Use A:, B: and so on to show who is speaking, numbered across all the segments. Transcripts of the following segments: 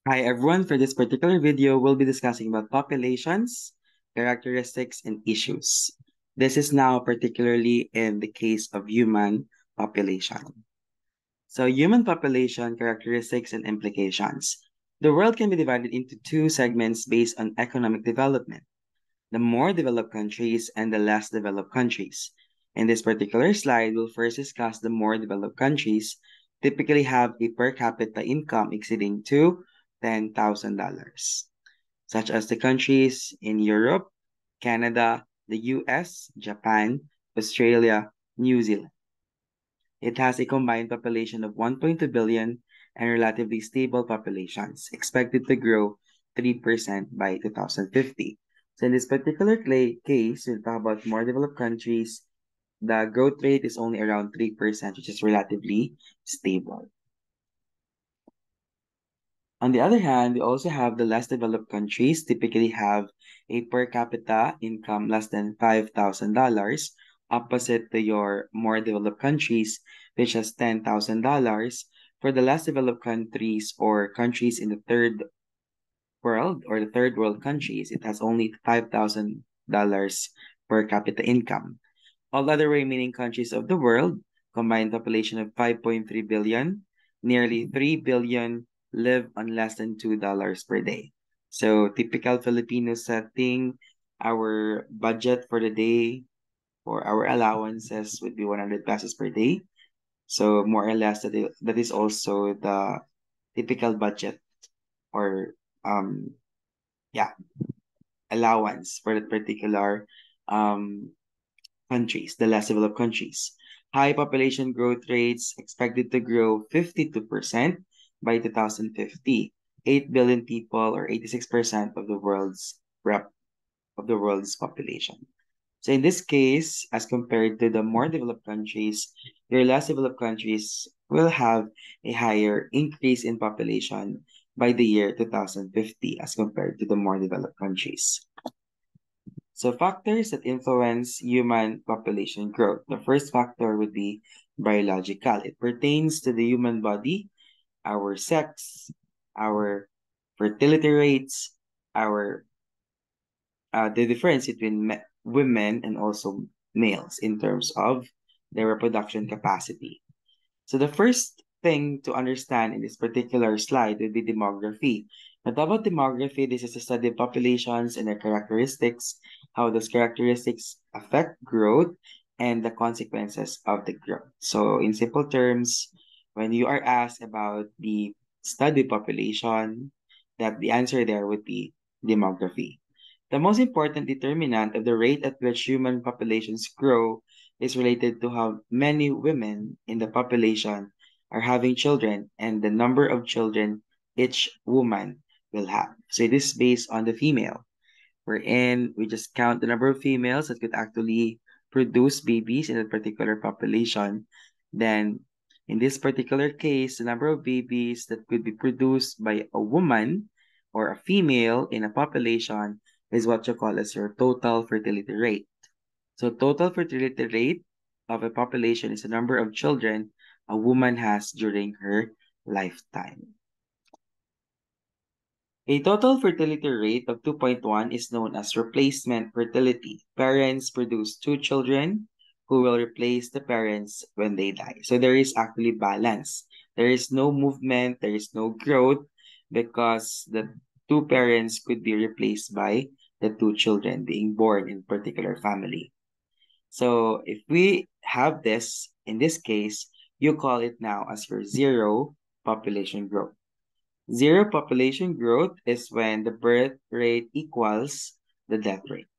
A: Hi everyone, for this particular video, we'll be discussing about populations, characteristics, and issues. This is now particularly in the case of human population. So human population, characteristics, and implications. The world can be divided into two segments based on economic development, the more developed countries and the less developed countries. In this particular slide, we'll first discuss the more developed countries typically have a per capita income exceeding to $10,000, such as the countries in Europe, Canada, the US, Japan, Australia, New Zealand. It has a combined population of 1.2 billion and relatively stable populations, expected to grow 3% by 2050. So in this particular case, we'll talk about more developed countries. The growth rate is only around 3%, which is relatively stable. On the other hand, we also have the less developed countries typically have a per capita income less than $5,000, opposite to your more developed countries, which has $10,000. For the less developed countries or countries in the third world or the third world countries, it has only $5,000 per capita income. All other remaining countries of the world, combined population of 5.3 billion, nearly 3 billion live on less than $2 per day. So typical Filipino setting, our budget for the day or our allowances would be 100 pesos per day. So more or less that is also the typical budget or um yeah allowance for that particular um countries, the less developed countries. High population growth rates expected to grow 52% by 2050. 8 billion people or 86% of the world's population. So in this case, as compared to the more developed countries, your less developed countries will have a higher increase in population by the year 2050 as compared to the more developed countries. So factors that influence human population growth. The first factor would be biological. It pertains to the human body, our sex, our fertility rates, our the difference between women and also males in terms of their reproduction capacity. So the first thing to understand in this particular slide would be demography. Now, about demography, this is a study of populations and their characteristics, how those characteristics affect growth, and the consequences of the growth. So in simple terms, when you are asked about the study population, that the answer there would be demography. The most important determinant of the rate at which human populations grow is related to how many women in the population are having children and the number of children each woman will have. So it is based on the female, wherein we just count the number of females that could actually produce babies in a particular population. Then, in this particular case, the number of babies that could be produced by a woman or a female in a population is what you call as your total fertility rate. So total fertility rate of a population is the number of children a woman has during her lifetime. A total fertility rate of 2.1 is known as replacement fertility. Parents produce two children who will replace the parents when they die. So there is actually balance. There is no movement, there is no growth because the two parents could be replaced by the two children being born in particular family. So if we have this, in this case, you call it now as your zero population growth. Zero population growth is when the birth rate equals the death rate.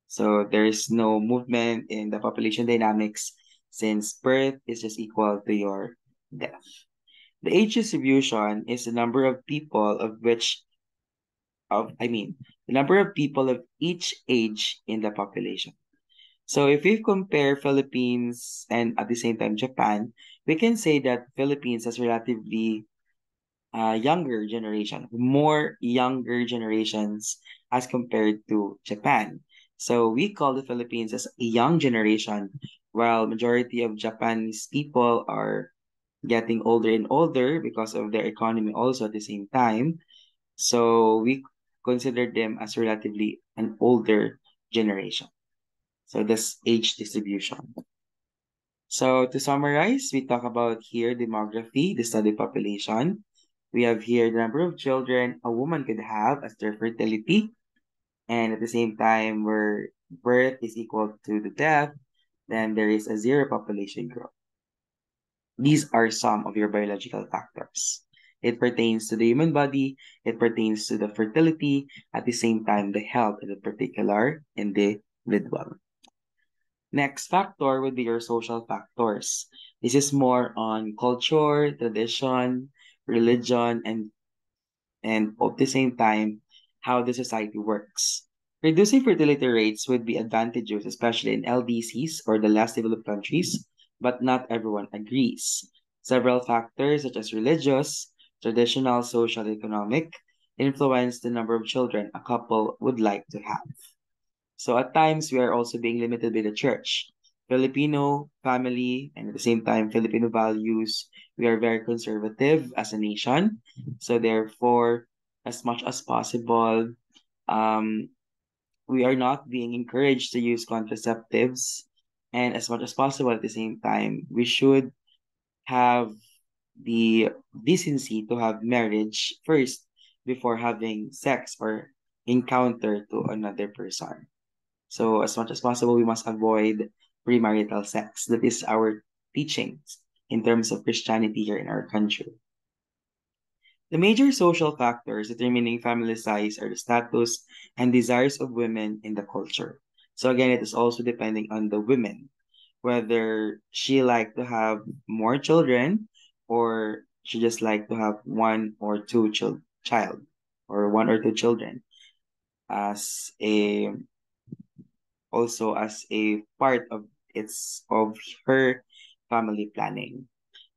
A: So there's no movement in the population dynamics since birth is just equal to your death. The age distribution is the number of people the number of people of each age in the population. So if we compare Philippines and at the same time Japan, we can say that Philippines has relatively younger generation, more younger generations as compared to Japan. So we call the Philippines as a young generation, while majority of Japanese people are getting older and older because of their economy also at the same time. So we consider them as relatively an older generation. So that's age distribution. So to summarize, we talk about here demography, the study population. We have here the number of children a woman could have as their fertility, and at the same time where birth is equal to the death, then there is a zero population growth. These are some of your biological factors. It pertains to the human body, it pertains to the fertility, at the same time the health of the particular individual. Next factor would be your social factors. This is more on culture, tradition, religion, and at the same time, how the society works. Reducing fertility rates would be advantageous, especially in LDCs or the less developed countries, but not everyone agrees. Several factors, such as religious, traditional, social, economic, influence the number of children a couple would like to have. So at times, we are also being limited by the church. Filipino family and at the same time, Filipino values, we are very conservative as a nation. So therefore, as much as possible, um, we are not being encouraged to use contraceptives. And as much as possible at the same time, we should have the decency to have marriage first before having sex or encounter to another person. So as much as possible, we must avoid premarital sex. That is our teachings in terms of Christianity here in our country. The major social factors determining family size are the status and desires of women in the culture. So again, it is also depending on the women, whether she like to have more children or she just like to have one or two child or one or two children as a also as a part of her family planning.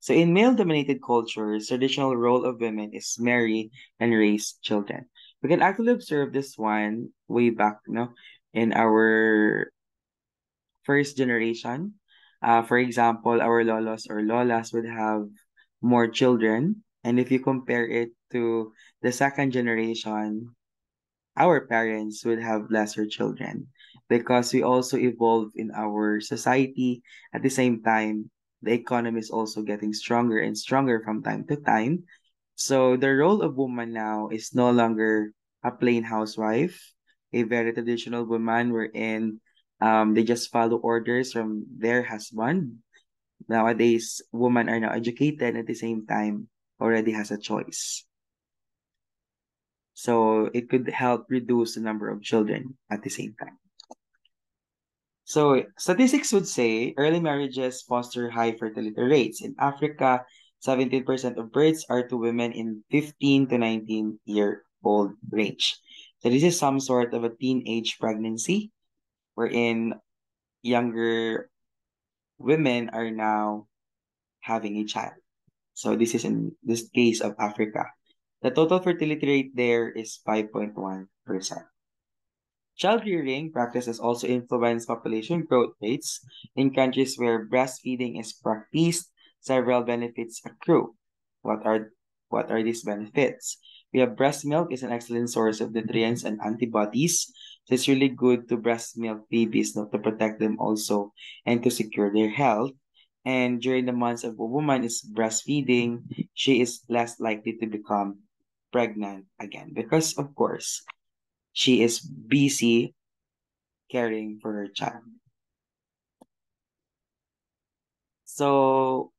A: So in male-dominated cultures, traditional role of women is marry and raise children. We can actually observe this one way back, in our first generation. For example, our lolos or lolas would have more children, and if you compare it to the second generation, our parents would have lesser children because we also evolve in our society. At the same time, the economy is also getting stronger and stronger from time to time. So the role of woman now is no longer a plain housewife, a very traditional woman wherein they just follow orders from their husband. Nowadays, women are now educated at the same time already has a choice. So it could help reduce the number of children at the same time. So statistics would say early marriages foster high fertility rates. In Africa, 17% of births are to women in 15 to 19-year-old range. So this is some sort of a teenage pregnancy wherein younger women are now having a child. So this is in this case of Africa. The total fertility rate there is 5.1%. Child rearing practices also influence population growth rates. In countries where breastfeeding is practiced, several benefits accrue. What are what are these benefits? We have breast milk is an excellent source of nutrients and antibodies. So it's really good to breast milk babies, not to protect them also and to secure their health. And during the months of a woman is breastfeeding, she is less likely to become pregnant again because, of course, she is busy caring for her child. So,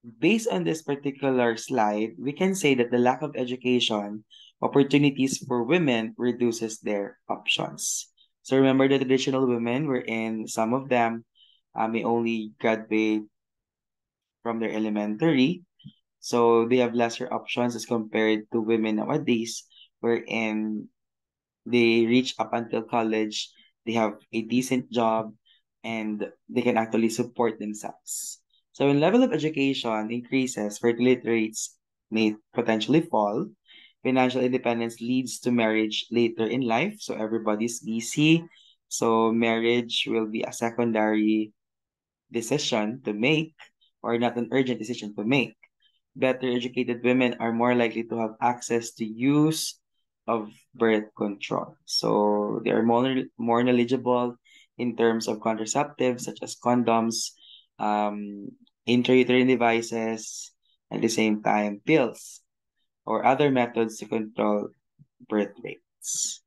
A: based on this particular slide, we can say that the lack of education opportunities for women reduces their options. So, remember the traditional women wherein some of them may only graduate from their elementary. So, they have lesser options as compared to women nowadays wherein they reach up until college, they have a decent job, and they can actually support themselves. So when level of education increases, fertility rates may potentially fall. Financial independence leads to marriage later in life, so everybody's busy. So marriage will be a secondary decision to make, or not an urgent decision to make. Better educated women are more likely to have access to use of birth control. So they are more knowledgeable in terms of contraceptives such as condoms, um, intrauterine devices, at the same time pills or other methods to control birth rates.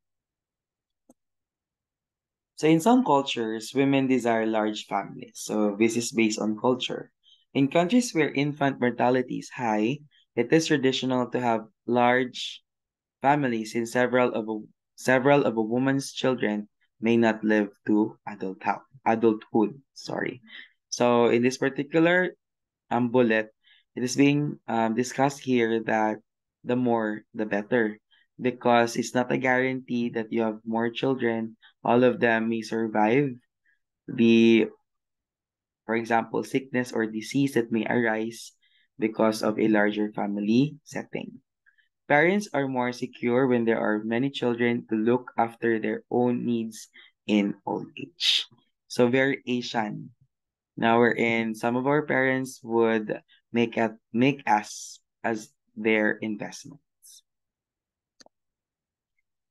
A: So in some cultures, women desire large families. So this is based on culture. In countries where infant mortality is high, it is traditional to have large families since several of a woman's children may not live to adulthood. Sorry. So in this particular bullet, it is being discussed here that the more, the better, because it's not a guarantee that you have more children. All of them may survive the, for example, sickness or disease that may arise because of a larger family setting. Parents are more secure when there are many children to look after their own needs in old age. So very Asian. Now we're in some of our parents would make us as their investment.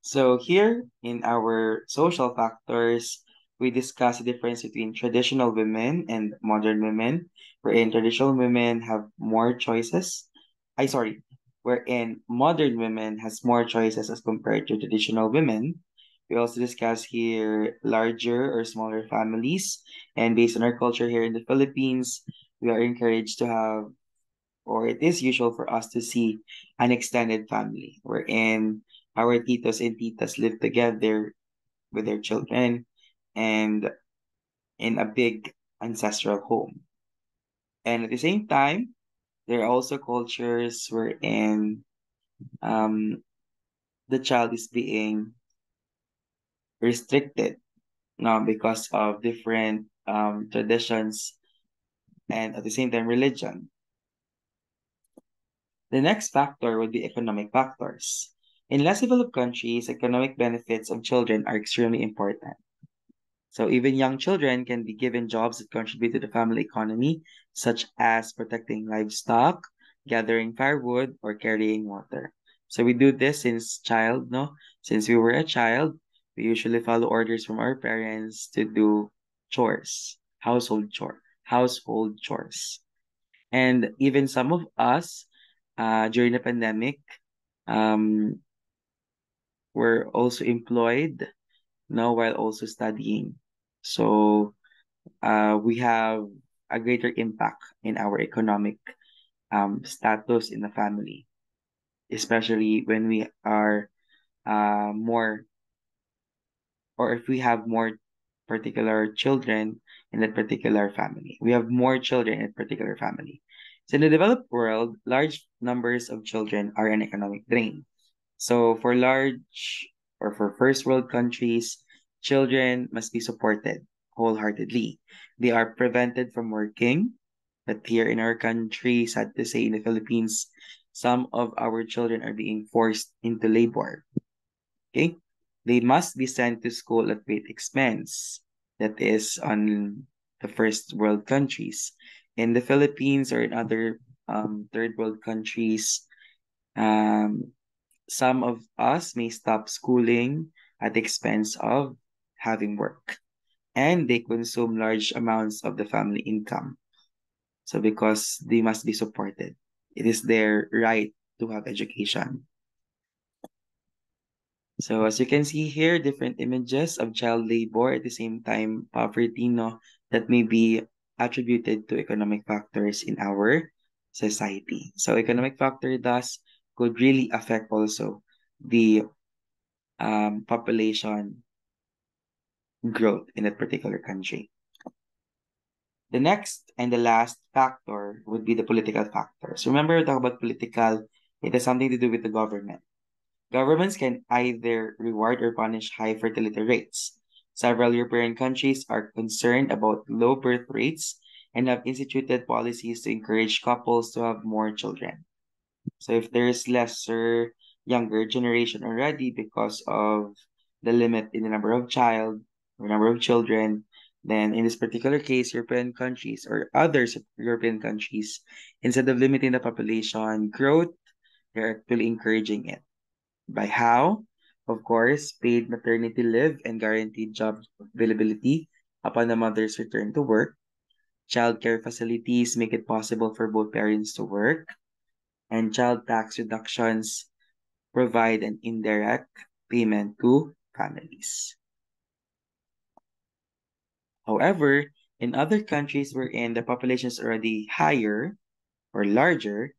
A: So here in our social factors, we discuss the difference between traditional women and modern women, wherein traditional women have more choices. Wherein modern women has more choices as compared to traditional women. We also discuss here larger or smaller families, and based on our culture here in the Philippines, we are encouraged to have, or it is usual for us to see an extended family wherein our titos and titas live together with their children and in a big ancestral home. And at the same time, there are also cultures wherein um, the child is being restricted now because of different traditions and at the same time religion. The next factor would be economic factors. In less developed countries, economic benefits of children are extremely important. So even young children can be given jobs that contribute to the family economy, such as protecting livestock, gathering firewood, or carrying water. So we do this since child, no? Since we were a child, we usually follow orders from our parents to do chores, household chores. And even some of us, during the pandemic, um, were also employed now while also studying. So we have a greater impact in our economic status in the family, especially when we are more, or if we have more particular children in that particular family. We have more children in a particular family. So in the developed world, large numbers of children are an economic drain. So for large or for first world countries, children must be supported wholeheartedly. They are prevented from working. But here in our country, sad to say, in the Philippines, some of our children are being forced into labor. Okay? They must be sent to school at great expense. That is on the first world countries. In the Philippines or in other third world countries, um, some of us may stop schooling at the expense of having work, and they consume large amounts of the family income. So because they must be supported, it is their right to have education. So as you can see here, different images of child labor at the same time poverty, no, that may be attributed to economic factors in our society. So economic factor thus could really affect also the population growth in that particular country. The next and the last factor would be the political factors. Remember, we talk about political, it has something to do with the government. Governments can either reward or punish high fertility rates. Several European countries are concerned about low birth rates and have instituted policies to encourage couples to have more children. So if there's lesser younger generation already because of the limit in the number of child or number of children, Then, in this particular case, European countries or other European countries, instead of limiting the population growth, they're actually encouraging it. By how? Of course, paid maternity leave and guaranteed job availability upon the mother's return to work. Childcare facilities make it possible for both parents to work, and child tax reductions provide an indirect payment to families. However, in other countries wherein the population is already higher or larger,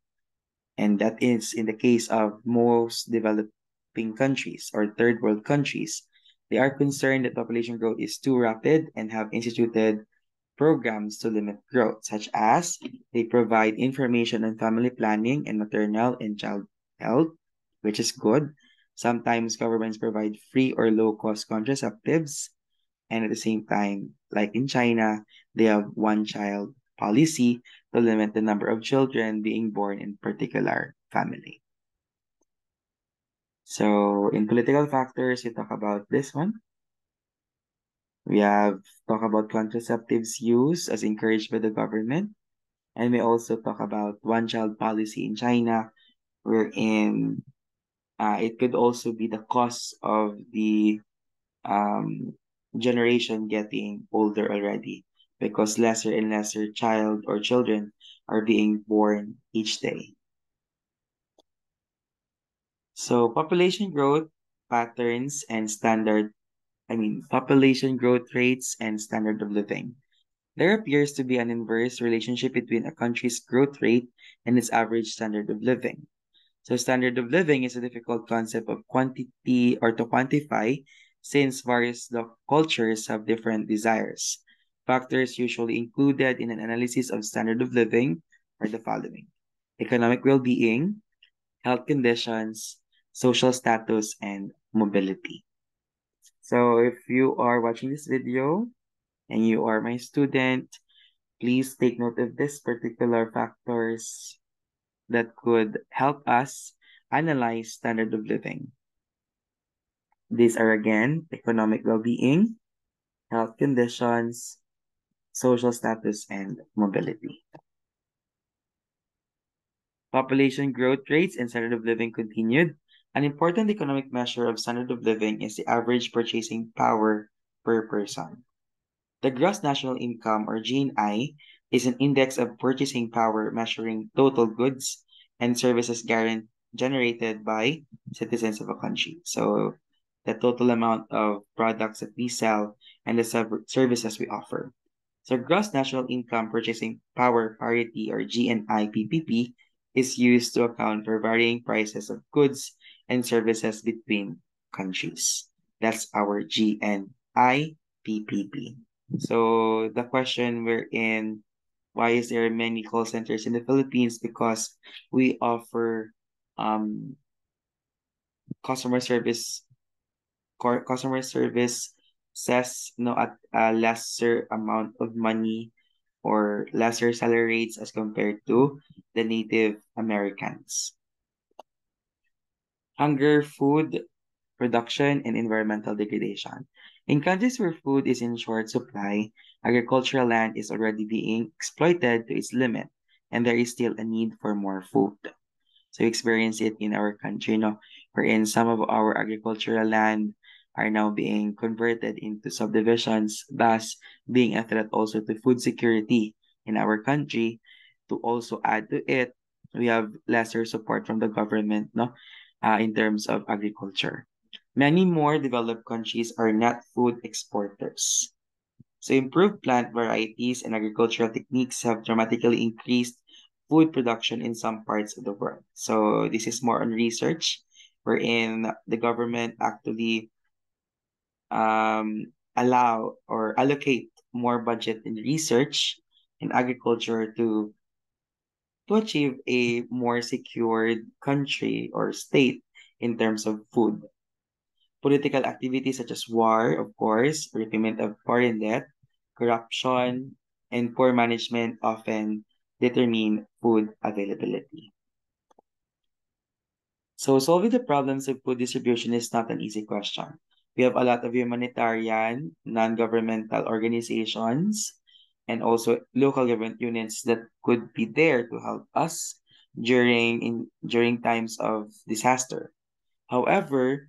A: and that is in the case of most developing countries or third world countries, they are concerned that population growth is too rapid and have instituted programs to limit growth, such as they provide information on family planning and maternal and child health, which is good. Sometimes governments provide free or low cost contraceptives. And at the same time, like in China, they have one child policy to limit the number of children being born in particular family. So in political factors, we talk about this one. We have talk about contraceptives use as encouraged by the government. And we also talk about one child policy in China, wherein it could also be the cost of the um, generation getting older already because lesser and lesser child or children are being born each day. So population growth patterns and population growth rates and standard of living. There appears to be an inverse relationship between a country's growth rate and its average standard of living. So standard of living is a difficult concept of quantity or to quantify since cultures have different desires. Factors usually included in an analysis of standard of living are the following: economic well-being, health conditions, social status, and mobility. So if you are watching this video and you are my student, please take note of this particular factors that could help us analyze standard of living. These are again economic well-being, health conditions, social status, and mobility. Population growth rates and standard of living continued. An important economic measure of standard of living is the average purchasing power per person. The gross national income, or GNI, is an index of purchasing power measuring total goods and services generated by citizens of a country. So the total amount of products that we sell and the services we offer. So gross national income purchasing power parity, or GNI PPP, is used to account for varying prices of goods and services between countries. That's our GNI PPP. So the question we're in, why is there many call centers in the Philippines? Because we offer um, customer service customer service says at a lesser amount of money or lesser salary rates as compared to the Native Americans. Hunger, food production, and environmental degradation. In countries where food is in short supply, agricultural land is already being exploited to its limit, and there is still a need for more food. So we experience it in our country, wherein some of our agricultural land are now being converted into subdivisions, thus being a threat also to food security in our country. To also add to it, we have lesser support from the government, in terms of agriculture. Many more developed countries are not food exporters. So improved plant varieties and agricultural techniques have dramatically increased food production in some parts of the world. So this is more on research, wherein the government actually allow or allocate more budget in research in agriculture to achieve a more secured country or state in terms of food. Political activities such as war, of course, repayment of foreign debt, corruption, and poor management often determine food availability. So solving the problems of food distribution is not an easy question We have a lot of humanitarian, non-governmental organizations, and also local government units that could be there to help us during times of disaster. However,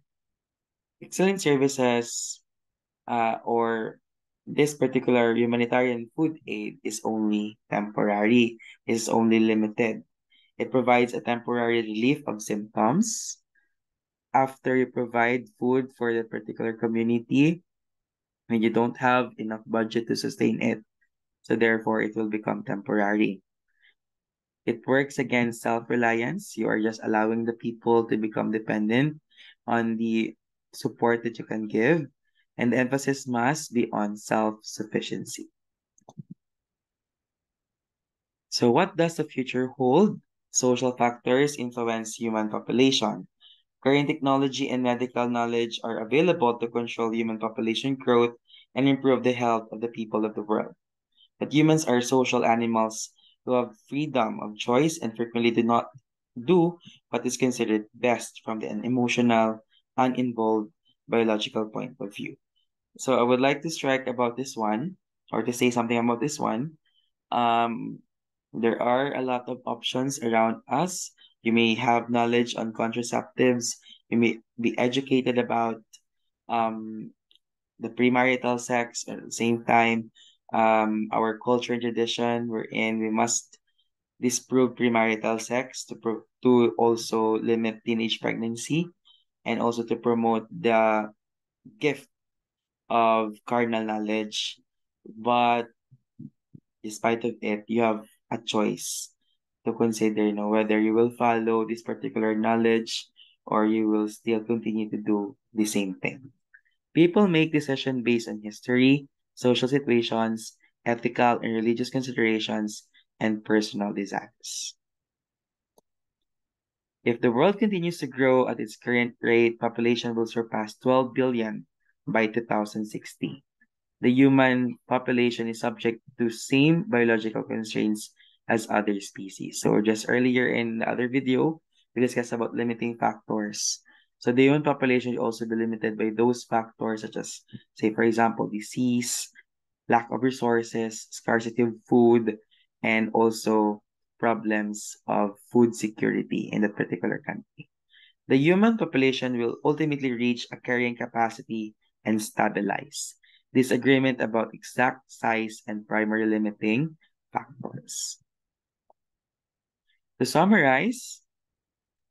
A: excellent services or this particular humanitarian food aid is only temporary, is only limited. It provides a temporary relief of symptoms. After you provide food for the particular community, when you don't have enough budget to sustain it, so therefore it will become temporary. It works against self-reliance. You are just allowing the people to become dependent on the support that you can give, and the emphasis must be on self-sufficiency. So what does the future hold? Social factors influence human population. Current technology and medical knowledge are available to control human population growth and improve the health of the people of the world. But humans are social animals who have freedom of choice and frequently do not do what is considered best from an emotional, uninvolved, biological point of view. So I would like to strike about this one, or to say something about this one. Um, there are a lot of options around us. You may have knowledge on contraceptives. You may be educated about um, the premarital sex. At the same time, our culture and tradition, wherein we must disprove premarital sex to also limit teenage pregnancy and also to promote the gift of carnal knowledge. But despite of it, you have a choice to consider, whether you will follow this particular knowledge or you will still continue to do the same thing. People make decisions based on history, social situations, ethical and religious considerations, and personal desires. If the world continues to grow at its current rate, population will surpass 12 billion by 2060. The human population is subject to same biological constraints as other species. So just earlier in the other video, we discussed about limiting factors. So the human population will also be limited by those factors such as, say, for example, disease, lack of resources, scarcity of food, and also problems of food security in that particular country. The human population will ultimately reach a carrying capacity and stabilize. Disagreement about exact size and primary limiting factors. To summarize,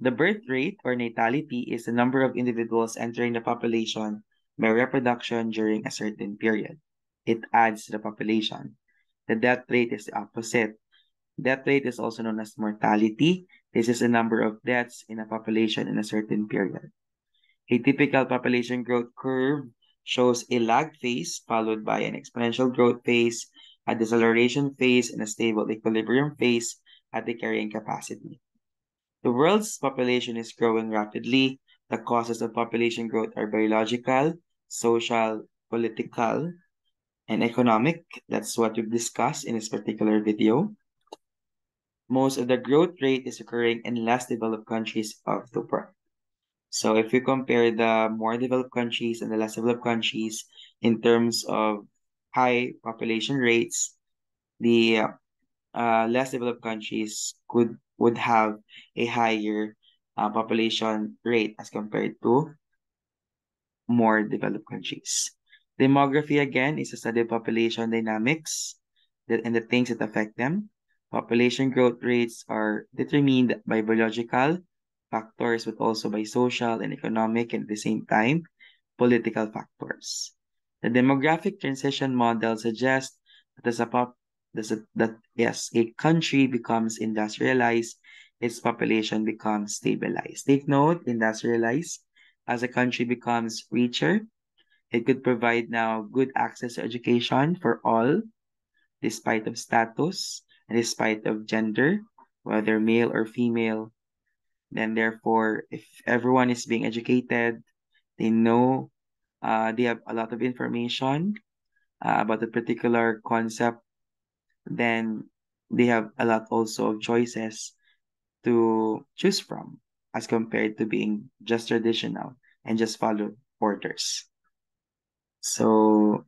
A: the birth rate or natality is the number of individuals entering the population by reproduction during a certain period. It adds to the population. The death rate is the opposite. Death rate is also known as mortality. This is the number of deaths in a population in a certain period. A typical population growth curve shows a lag phase followed by an exponential growth phase, a deceleration phase, and a stable equilibrium phase at the carrying capacity. The world's population is growing rapidly. The causes of population growth are biological, social, political, and economic. That's what we've discussed in this particular video. Most of the growth rate is occurring in less developed countries of the world. So if we compare the more developed countries and the less developed countries in terms of high population rates, the less developed countries would have a higher population rate as compared to more developed countries. Demography, again, is a study of population dynamics and the things that affect them. Population growth rates are determined by biological factors, but also by social and economic, and at the same time, political factors. The demographic transition model suggests that as a country becomes industrialized, its population becomes stabilized. Take note, industrialized, as a country becomes richer, it could provide now good access to education for all, despite of status and despite of gender, whether male or female. Then therefore, if everyone is being educated, they know, they have a lot of information about a particular concept, then they have a lot also of choices to choose from as compared to being just traditional and just follow orders. So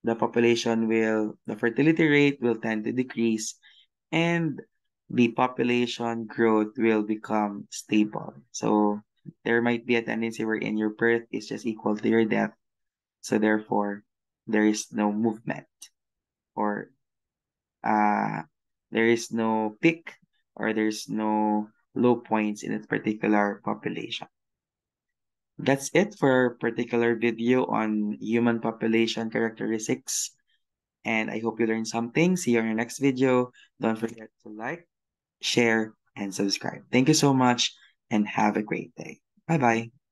A: the fertility rate will tend to decrease, and the population growth will become stable. So there might be a tendency wherein your birth is just equal to your death. So therefore, there is no movement, or uh, there is no peak, or there's no low points in a particular population. That's it for our particular video on human population characteristics. And I hope you learned something. See you in our next video. Don't forget to like, share, and subscribe. Thank you so much and have a great day. Bye bye.